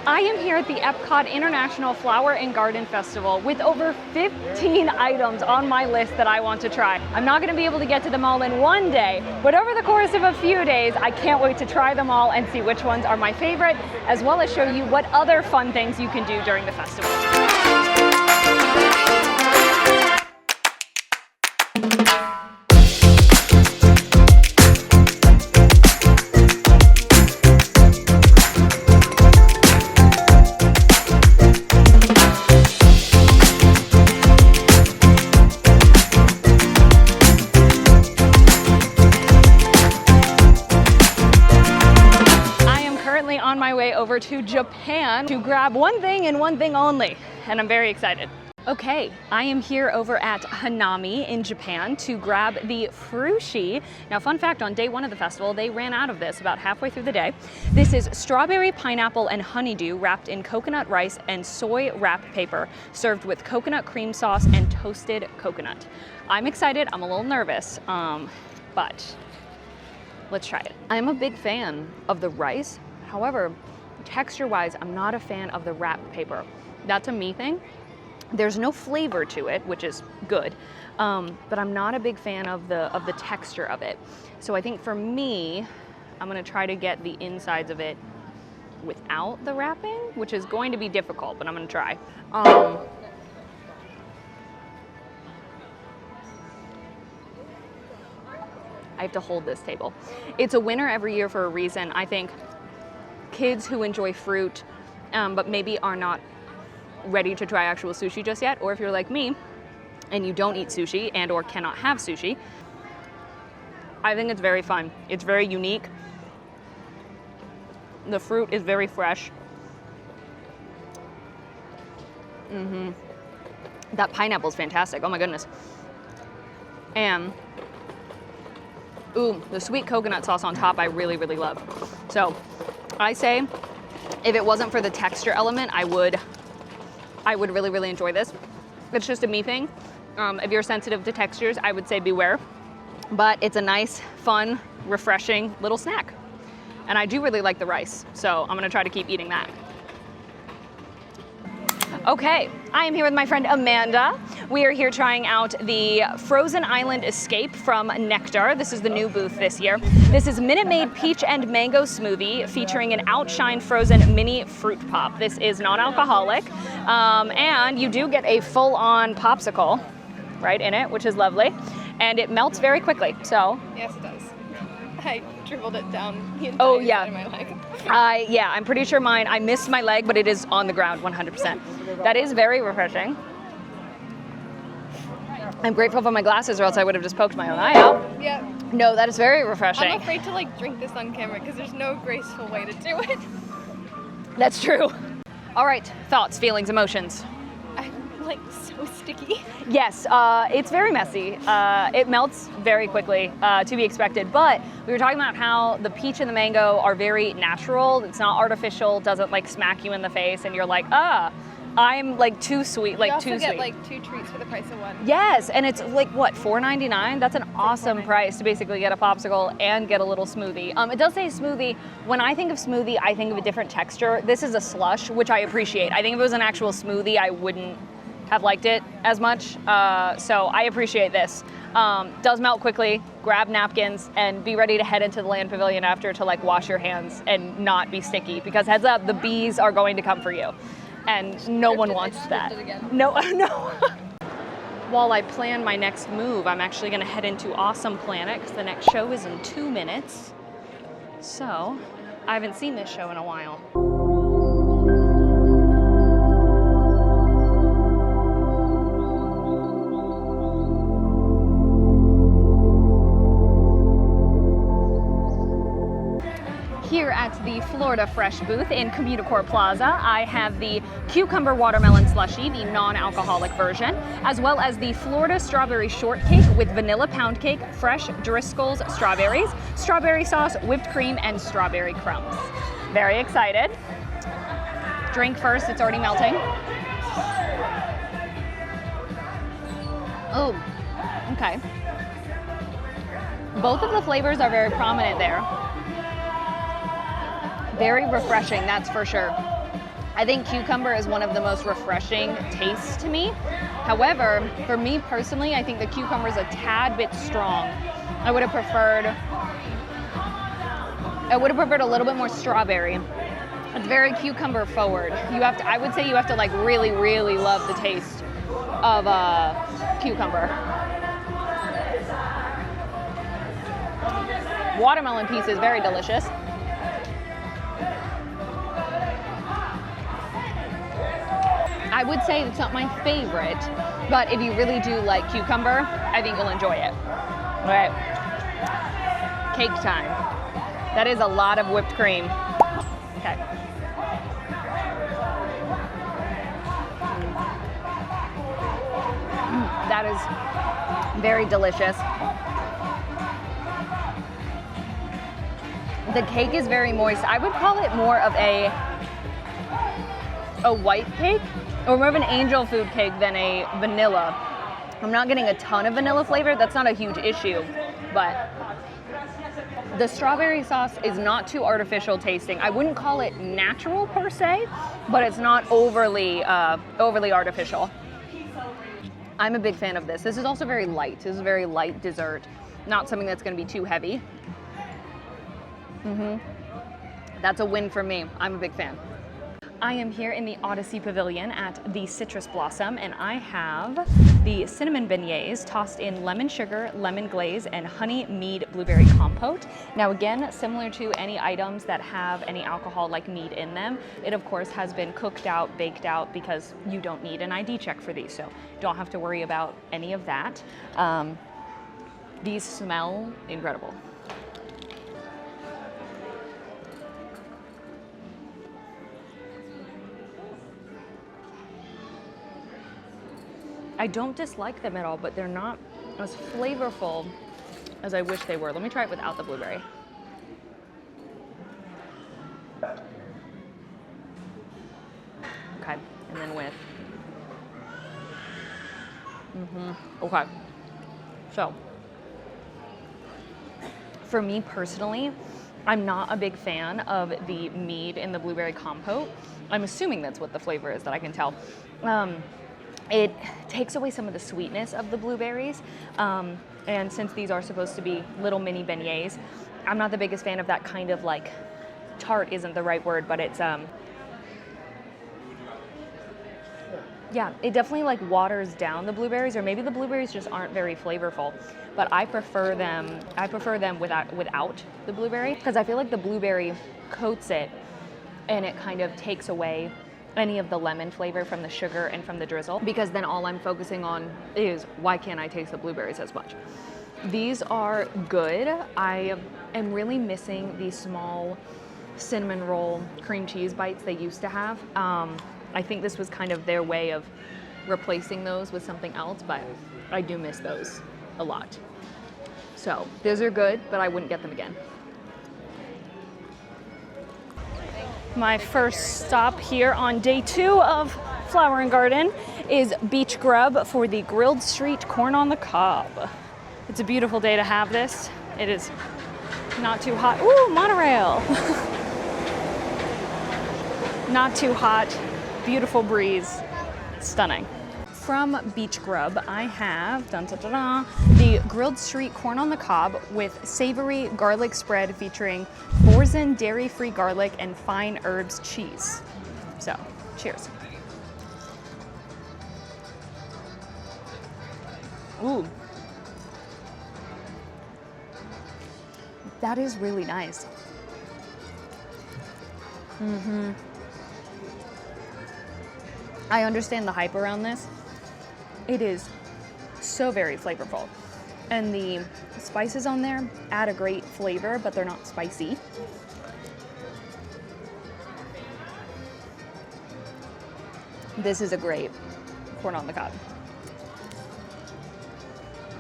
I am here at the EPCOT International Flower and Garden Festival with over 15 items on my list that I want to try. I'm not going to be able to get to them all in one day, but over the course of a few days, I can't wait to try them all and see which ones are my favorite, as well as show you what other fun things you can do during the festival. On my way over to Japan to grab one thing and one thing only, and I'm very excited. Okay, I am here over at Hanami in Japan to grab the frushi. Now, fun fact, on day one of the festival, they ran out of this about halfway through the day. This is strawberry, pineapple, and honeydew wrapped in coconut rice and soy wrap paper, served with coconut cream sauce and toasted coconut. I'm excited, I'm a little nervous, but let's try it. I'm a big fan of the rice. However, texture-wise, I'm not a fan of the wrap paper. That's a me thing. There's no flavor to it, which is good, but I'm not a big fan of the texture of it. So I think for me, I'm gonna try to get the insides of it without the wrapping, which is going to be difficult, but I'm gonna try. I have to hold this table. It's a winner every year for a reason. I think kids who enjoy fruit, but maybe are not ready to try actual sushi just yet, or if you're like me and you don't eat sushi and or cannot have sushi, I think it's very fun. It's very unique. The fruit is very fresh. That pineapple is fantastic. Oh my goodness. And ooh, the sweet coconut sauce on top I really, really love. So I say if it wasn't for the texture element, I would really, really enjoy this. It's just a me thing. If you're sensitive to textures, I would say beware. But it's a nice, fun, refreshing little snack. And I do really like the rice, so I'm gonna try to keep eating that. Okay, I am here with my friend Amanda. We are here trying out the Frozen Island Escape from Nectar. This is the new booth this year. This is Minute Maid Peach and Mango Smoothie featuring an Outshine Frozen Mini Fruit Pop. This is non-alcoholic, and you do get a full-on popsicle right in it, which is lovely, and it melts very quickly, so. Yes, it does. I dribbled it down the entire side of my leg. Yeah, I'm pretty sure mine, I missed my leg, but it is on the ground 100%. That is very refreshing. I'm grateful for my glasses, or else I would have just poked my own eye out. Yeah. No, that is very refreshing. I'm afraid to drink this on camera because there's no graceful way to do it. That's true. All right, thoughts, feelings, emotions. I'm so sticky. Yes, it's very messy. It melts very quickly, to be expected, but we were talking about how the peach and the mango are very natural. It's not artificial, doesn't smack you in the face and you're like, I'm too sweet, too sweet. You also get 2 treats for the price of 1. Yes, and it's what, $4.99? That's an awesome price to basically get a popsicle and get a little smoothie. It does say smoothie. When I think of smoothie, I think of a different texture. This is a slush, which I appreciate. I think if it was an actual smoothie, I wouldn't have liked it as much. So I appreciate this. Does melt quickly, grab napkins, and be ready to head into the land pavilion after to wash your hands and not be sticky, because heads up, the bees are going to come for you. And no one wants that. No, no. While I plan my next move, I'm actually gonna head into Awesome Planet because the next show is in 2 minutes. So, I haven't seen this show in a while. Here at the Florida Fresh booth in Communicore Plaza, I have the Cucumber Watermelon Slushie, the non-alcoholic version, as well as the Florida Strawberry Shortcake with vanilla pound cake, fresh Driscoll's strawberries, strawberry sauce, whipped cream, and strawberry crumbs. Very excited. Drink first, it's already melting. Oh, okay. Both of the flavors are very prominent there. Very refreshing, that's for sure. I think cucumber is one of the most refreshing tastes to me. However, for me personally, I think the cucumber is a tad bit strong. I would have preferred a little bit more strawberry. It's very cucumber forward. I would say you have to like really, really love the taste of cucumber. Watermelon piece is very delicious. I would say it's not my favorite, but if you really do like cucumber, I think you'll enjoy it. All right, cake time. That is a lot of whipped cream. Okay. That is very delicious. The cake is very moist. I would call it more of a white cake, or more of an angel food cake than a vanilla. I'm not getting a ton of vanilla flavor. That's not a huge issue, but the strawberry sauce is not too artificial tasting. I wouldn't call it natural per se, but it's not overly artificial. I'm a big fan of this. This is also very light. This is a very light dessert, not something that's going to be too heavy. That's a win for me. I'm a big fan. I am here in the Odyssey Pavilion at the Citrus Blossom, and I have the cinnamon beignets tossed in lemon sugar, lemon glaze, and honey mead blueberry compote. Now again, similar to any items that have any alcohol like mead in them, it of course has been cooked out, baked out, because you don't need an ID check for these, so don't have to worry about any of that. These smell incredible. I don't dislike them at all, but they're not as flavorful as I wish they were. Let me try it without the blueberry. Okay, and then with. Okay. So, for me personally, I'm not a big fan of the mead in the blueberry compote. I'm assuming that's what the flavor is, that I can tell. It takes away some of the sweetness of the blueberries, and since these are supposed to be little mini beignets, I'm not the biggest fan of that kind of like, tart isn't the right word, but it's, yeah, it definitely like waters down the blueberries, or maybe the blueberries just aren't very flavorful, but I prefer them without the blueberry, because I feel like the blueberry coats it and it kind of takes away any of the lemon flavor from the sugar and from the drizzle, because then all I'm focusing on is why can't I taste the blueberries as much. These are good. I am really missing the small cinnamon roll cream cheese bites they used to have. I think this was kind of their way of replacing those with something else, but I do miss those a lot. So those are good, but I wouldn't get them again. My first stop here on day 2 of Flower and Garden is Beach Grub for the grilled street corn on the cob. It's a beautiful day to have this. It is not too hot. Ooh, monorail. Not too hot, beautiful breeze, stunning. From Beach Grub, I have the grilled street corn on the cob with savory garlic spread featuring Boursin dairy-free garlic and fine herbs cheese. So, cheers. Ooh. That is really nice. I understand the hype around this. It is so very flavorful. And the spices on there add a great flavor, but they're not spicy. This is a great corn on the cob.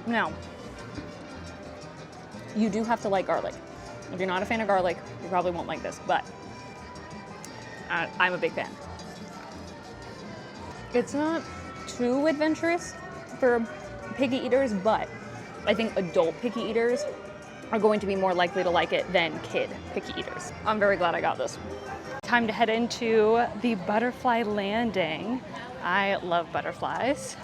Now, you do have to like garlic. If you're not a fan of garlic, you probably won't like this, but I'm a big fan. It's not too adventurous for picky eaters, but I think adult picky eaters are going to be more likely to like it than kid picky eaters. I'm very glad I got this. time to head into the butterfly landing. I love butterflies.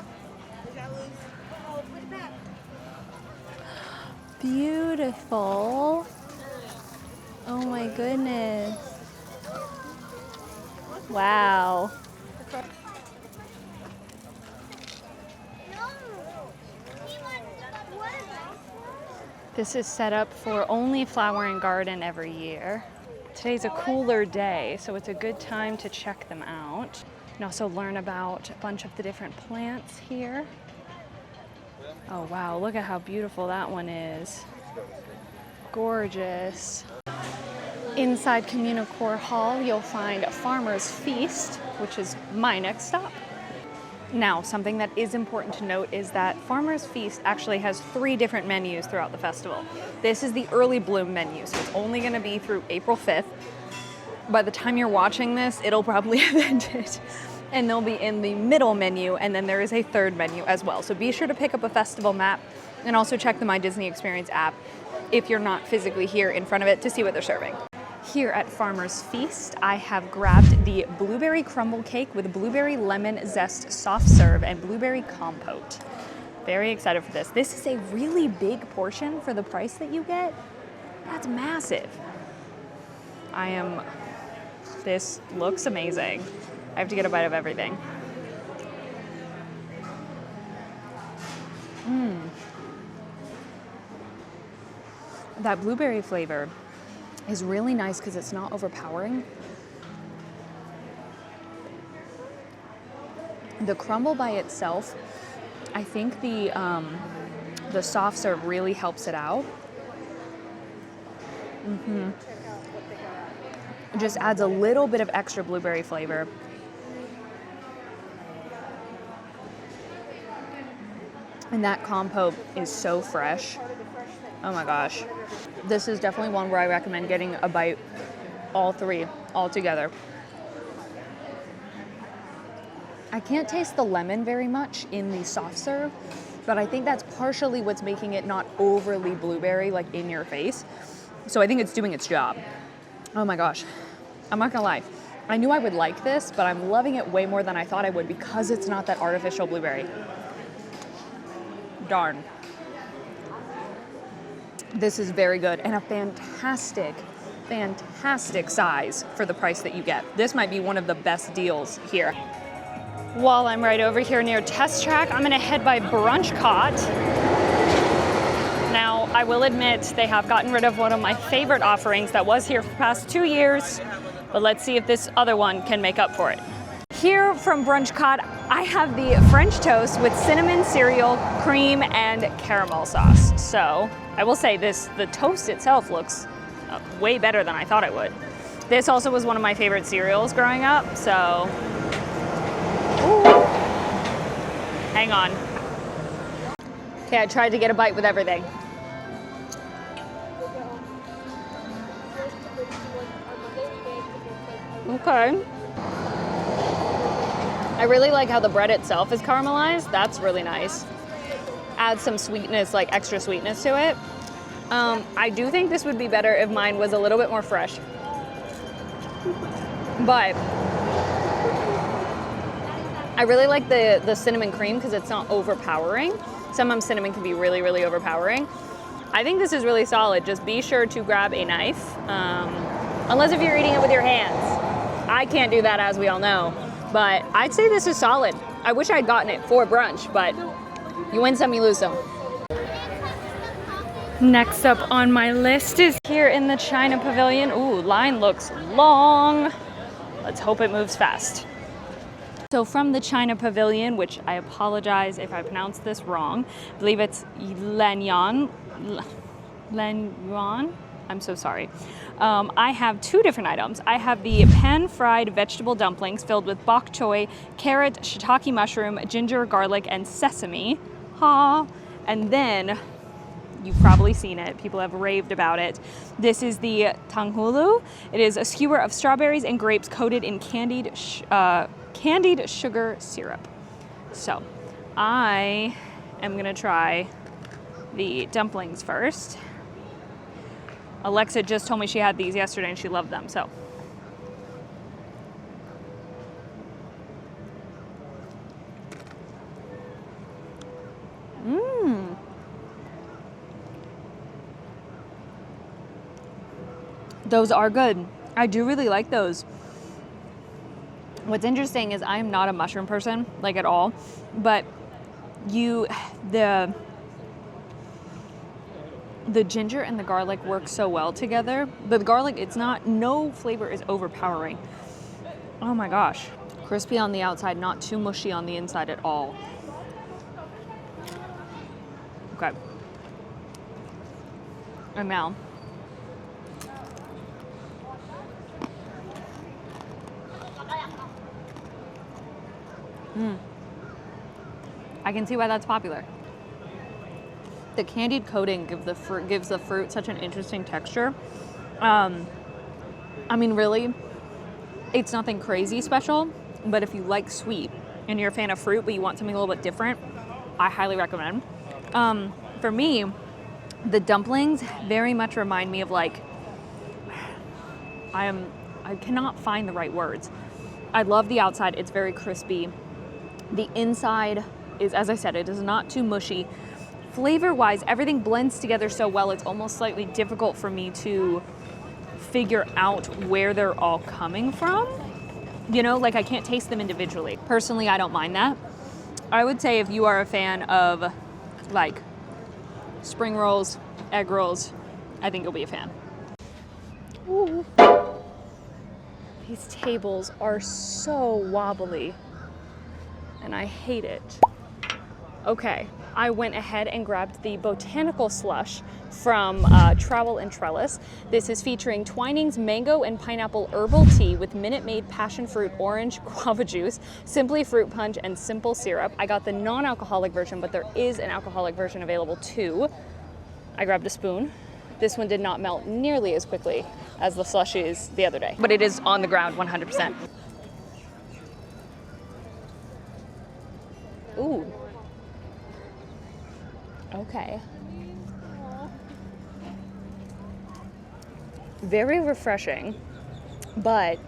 Beautiful. Oh my goodness. Wow. This is set up for only Flower and Garden every year. Today's a cooler day, so it's a good time to check them out. And also learn about a bunch of the different plants here. Oh wow, look at how beautiful that one is. Gorgeous. Inside Communicore Hall, you'll find Farmer's Feast, which is my next stop. Now, something that is important to note is that Farmer's Feast actually has 3 different menus throughout the festival. This is the early bloom menu, so it's only gonna be through April 5th. By the time you're watching this, it'll probably have ended. And they'll be in the middle menu, and then there is a 3rd menu as well. So be sure to pick up a festival map and also check the My Disney Experience app if you're not physically here in front of it to see what they're serving. Here at Farmer's Feast, I have grabbed the blueberry crumble cake with blueberry lemon zest soft serve and blueberry compote. Very excited for this. This is a really big portion for the price that you get. That's massive. This looks amazing. I have to get a bite of everything. That blueberry flavor is really nice because it's not overpowering. The crumble by itself, I think the soft serve really helps it out. It just adds a little bit of extra blueberry flavor. And that compote is so fresh. Oh my gosh. This is definitely one where I recommend getting a bite, all 3, all together. I can't taste the lemon very much in the soft serve, but I think that's partially what's making it not overly blueberry, like in your face. So I think it's doing its job. Oh my gosh. I'm not gonna lie. I knew I would like this, but I'm loving it way more than I thought I would because it's not that artificial blueberry. Darn. This is very good and a fantastic, fantastic size for the price that you get. This might be one of the best deals here. While I'm right over here near Test Track, I'm gonna head by EPCOT. Now, I will admit they have gotten rid of one of my favorite offerings that was here for the past 2 years, but let's see if this other one can make up for it. Here from EPCOT, I have the French toast with cinnamon cereal, cream, and caramel sauce. So I will say the toast itself looks way better than I thought it would. This also was one of my favorite cereals growing up, so. Ooh. Hang on. Okay, I tried to get a bite with everything. Okay. I really like how the bread itself is caramelized. That's really nice. Add some sweetness, like extra sweetness to it. I do think this would be better if mine was a little bit more fresh. But I really like the cinnamon cream because it's not overpowering. Sometimes cinnamon can be really, really overpowering. I think this is really solid. Just be sure to grab a knife, unless if you're eating it with your hands. I can't do that, as we all know. But I'd say this is solid. I wish I'd gotten it for brunch, but you win some, you lose some. Next up on my list is here in the China Pavilion. Ooh, line looks long. Let's hope it moves fast. So from the China Pavilion, which I apologize if I pronounced this wrong, I believe it's Lanyuan. I'm so sorry. I have 2 different items. I have the pan-fried vegetable dumplings filled with bok choy, carrot, shiitake mushroom, ginger, garlic, and sesame. And then, you've probably seen it. People have raved about it. This is the tanghulu. It is a skewer of strawberries and grapes coated in candied sugar syrup. So, I am gonna try the dumplings first. Alexa just told me she had these yesterday and she loved them, so. Those are good. I do really like those. What's interesting is I am not a mushroom person, like at all, but the ginger and the garlic work so well together. But the garlic, no flavor is overpowering. Oh my gosh. Crispy on the outside, not too mushy on the inside at all. Okay. And now, I can see why that's popular. The candied coating gives the fruit such an interesting texture. I mean, really, it's nothing crazy special, but if you like sweet and you're a fan of fruit, but you want something a little bit different, I highly recommend. For me, the dumplings very much remind me of like, I cannot find the right words. I love the outside, it's very crispy. The inside is, as I said, it is not too mushy. Flavor-wise, everything blends together so well, it's almost slightly difficult for me to figure out where they're all coming from. You know, like I can't taste them individually. Personally, I don't mind that. I would say if you are a fan of like spring rolls, egg rolls, I think you'll be a fan. Ooh. These tables are so wobbly and I hate it. Okay, I went ahead and grabbed the botanical slush from Trowel and Trellis. This is featuring Twining's mango and pineapple herbal tea with Minute Maid passion fruit orange guava juice, Simply fruit punch, and simple syrup. I got the non-alcoholic version, but there is an alcoholic version available too. I grabbed a spoon. This one did not melt nearly as quickly as the slushies the other day, but it is on the ground 100%. Ooh. Okay. Very refreshing, but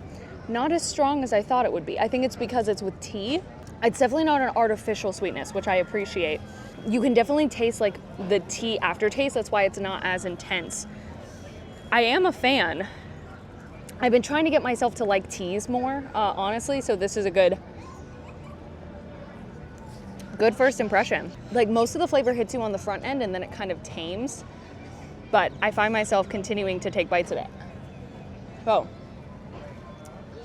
not as strong as I thought it would be. I think it's because it's with tea. It's definitely not an artificial sweetness, which I appreciate. You can definitely taste like the tea aftertaste. That's why it's not as intense. I am a fan. I've been trying to get myself to like teas more, honestly, so this is a good first impression. Like most of the flavor hits you on the front end and then it kind of tames, but I find myself continuing to take bites of it. Oh,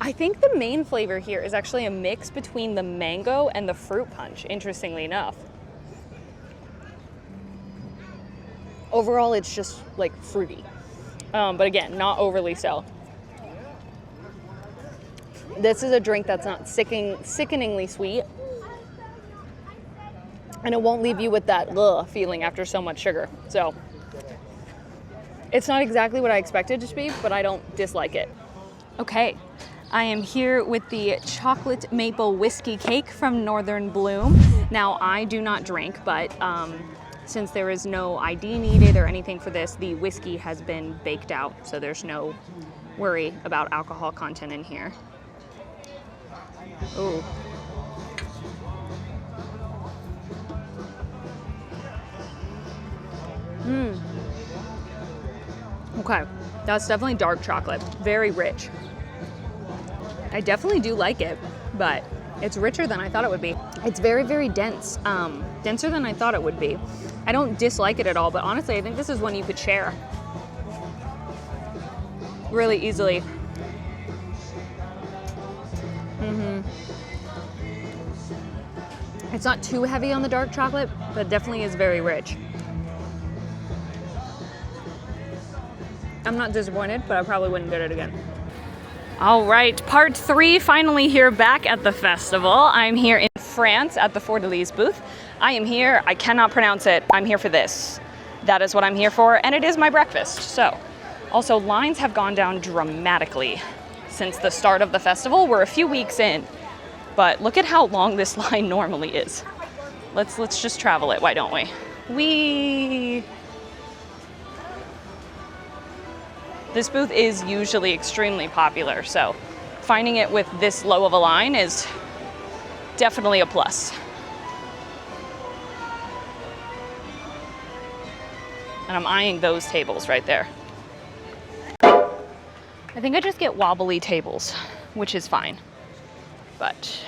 I think the main flavor here is actually a mix between the mango and the fruit punch, interestingly enough. Overall, it's just like fruity, but again, not overly so. This is a drink that's not sickeningly sweet, and it won't leave you with that ugh feeling after so much sugar. So it's not exactly what I expected it to be, but I don't dislike it. Okay, I am here with the chocolate maple whiskey cake from Northern Bloom. Now, I do not drink, but since there is no ID needed or anything for this, the whiskey has been baked out, so there's no worry about alcohol content in here. Ooh. Okay, that's definitely dark chocolate, very rich. I definitely do like it, but it's richer than I thought it would be. It's very, very dense, denser than I thought it would be. I don't dislike it at all, but honestly, I think this is one you could share really easily. It's not too heavy on the dark chocolate, but it definitely is very rich. I'm not disappointed, but I probably wouldn't get it again. All right, part 3, finally here back at the festival. I'm here in France at the Fleur de Lis booth. I am here, I cannot pronounce it, I'm here for this. That is what I'm here for, and it is my breakfast. So, also lines have gone down dramatically since the start of the festival. We're a few weeks in, but look at how long this line normally is. Let's just travel it, why don't we? This booth is usually extremely popular, so finding it with this low of a line is definitely a plus. And I'm eyeing those tables right there. I think I just get wobbly tables, which is fine. But,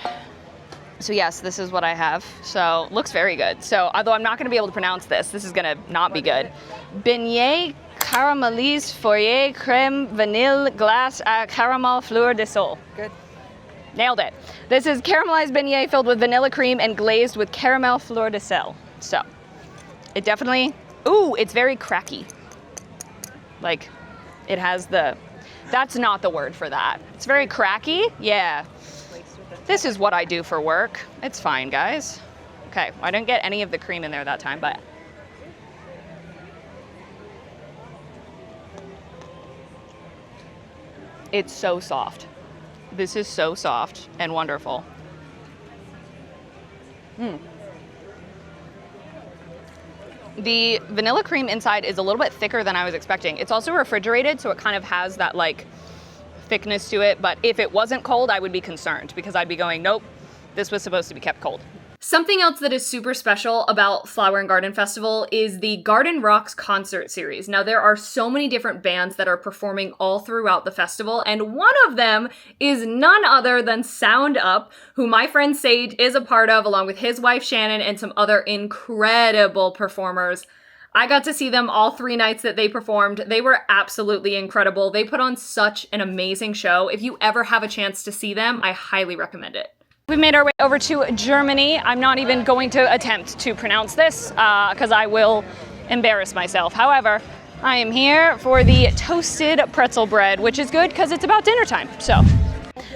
so yes, this is what I have. So, looks very good. So, although I'm not gonna be able to pronounce this is gonna not be good. Beignet caramélise foyer crème vanille glace à caramel fleur de sol. Good. Nailed it. This is caramelized beignet filled with vanilla cream and glazed with caramel fleur de sel. So, it definitely, ooh, it's very cracky. Like, it has the, that's not the word for that. It's very cracky, yeah. This is what I do for work. It's fine, guys. Okay, I didn't get any of the cream in there that time, but. It's so soft. This is so soft and wonderful. The vanilla cream inside is a little bit thicker than I was expecting. It's also refrigerated, so it kind of has that like thickness to it, but if it wasn't cold, I would be concerned because I'd be going, nope, this was supposed to be kept cold. Something else that is super special about Flower and Garden Festival is the Garden Rocks concert series. Now, there are so many different bands that are performing all throughout the festival, and one of them is none other than Sound Up, who my friend Sage is a part of, along with his wife Shannon and some other incredible performers. I got to see them all 3 nights that they performed. They were absolutely incredible. They put on such an amazing show. If you ever have a chance to see them, I highly recommend it. We've made our way over to Germany. I'm not even going to attempt to pronounce this because I will embarrass myself. However, I am here for the toasted pretzel bread, which is good because it's about dinner time. So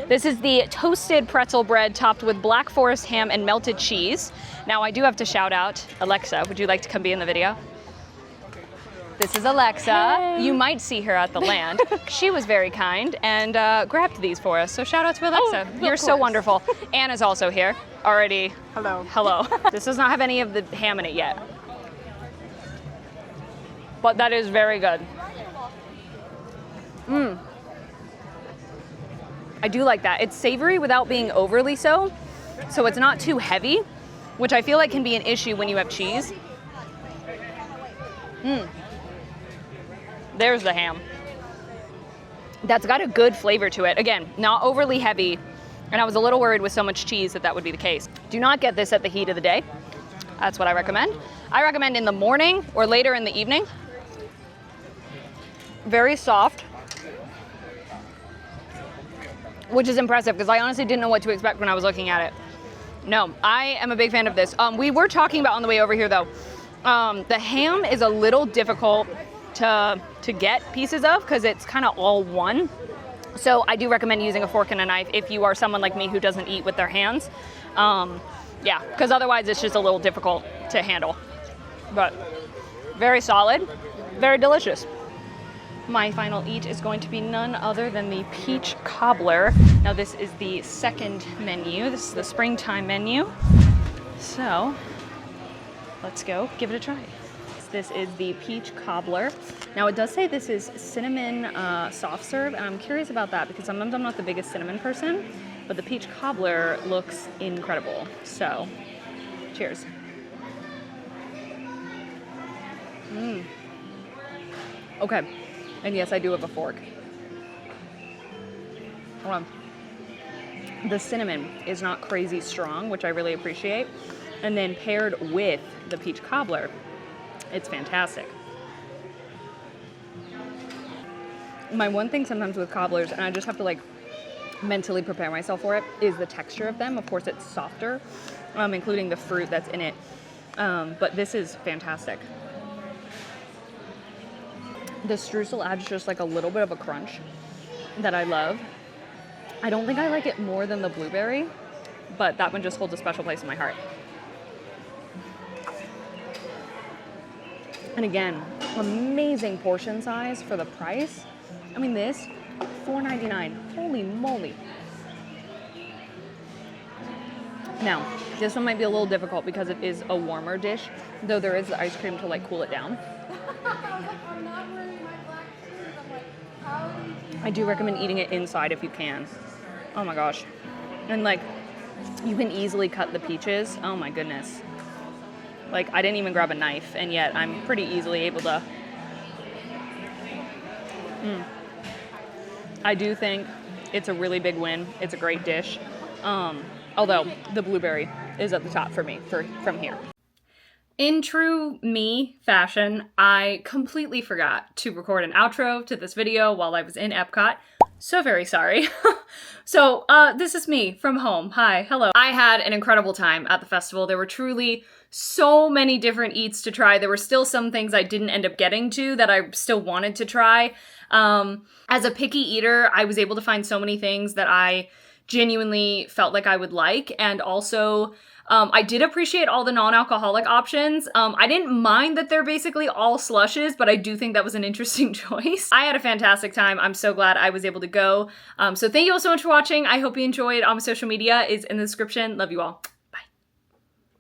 this is the toasted pretzel bread topped with Black Forest ham and melted cheese. Now I do have to shout out Alexa. Would you like to come be in the video? This is Alexa. Hey. You might see her at the land. She was very kind and grabbed these for us. So shout out to Alexa. Oh, you're so wonderful. Anna's also here already. Hello. Hello. This does not have any of the ham in it yet. But that is very good. I do like that. It's savory without being overly so. So it's not too heavy, which I feel like can be an issue when you have cheese. There's the ham. That's got a good flavor to it. Again, not overly heavy. And I was a little worried with so much cheese that would be the case. Do not get this at the heat of the day. That's what I recommend. I recommend in the morning or later in the evening. Very soft. Which is impressive because I honestly didn't know what to expect when I was looking at it. No, I am a big fan of this. We were talking about on the way over here though. The ham is a little difficult to get pieces of because it's kind of all one. So I do recommend using a fork and a knife if you are someone like me who doesn't eat with their hands. Yeah, because otherwise it's just a little difficult to handle. But very solid, very delicious. My final eat is going to be none other than the peach cobbler. Now this is the second menu. This is the springtime menu. So let's go give it a try. This is the peach cobbler. Now it does say this is cinnamon soft serve, and I'm curious about that because sometimes I'm not the biggest cinnamon person, but the peach cobbler looks incredible. So, cheers. Okay, and yes, I do have a fork. Hold on. The cinnamon is not crazy strong, which I really appreciate, and then paired with the peach cobbler, it's fantastic. My one thing sometimes with cobblers, and I just have to like mentally prepare myself for it, is the texture of them. Of course, it's softer, including the fruit that's in it. But this is fantastic. The streusel adds just like a little bit of a crunch that I love. I don't think I like it more than the blueberry, but that one just holds a special place in my heart. And again, amazing portion size for the price. I mean, this, $4.99. Holy moly. Now, this one might be a little difficult because it is a warmer dish, though there is the ice cream to like cool it down. I do recommend eating it inside if you can. Oh my gosh. And like, you can easily cut the peaches. Oh my goodness. Like, I didn't even grab a knife, and yet I'm pretty easily able to. I do think it's a really big win. It's a great dish. Although the blueberry is at the top for me from here. In true me fashion, I completely forgot to record an outro to this video while I was in Epcot. So very sorry. So this is me from home. Hi, hello. I had an incredible time at the festival. There were truly so many different eats to try. There were still some things I didn't end up getting to that I still wanted to try. As a picky eater, I was able to find so many things that I genuinely felt like I would like, and also I did appreciate all the non-alcoholic options. I didn't mind that they're basically all slushes, but I do think that was an interesting choice. I had a fantastic time. I'm so glad I was able to go. So thank you all so much for watching. I hope you enjoyed. All my social media is in the description. Love you all.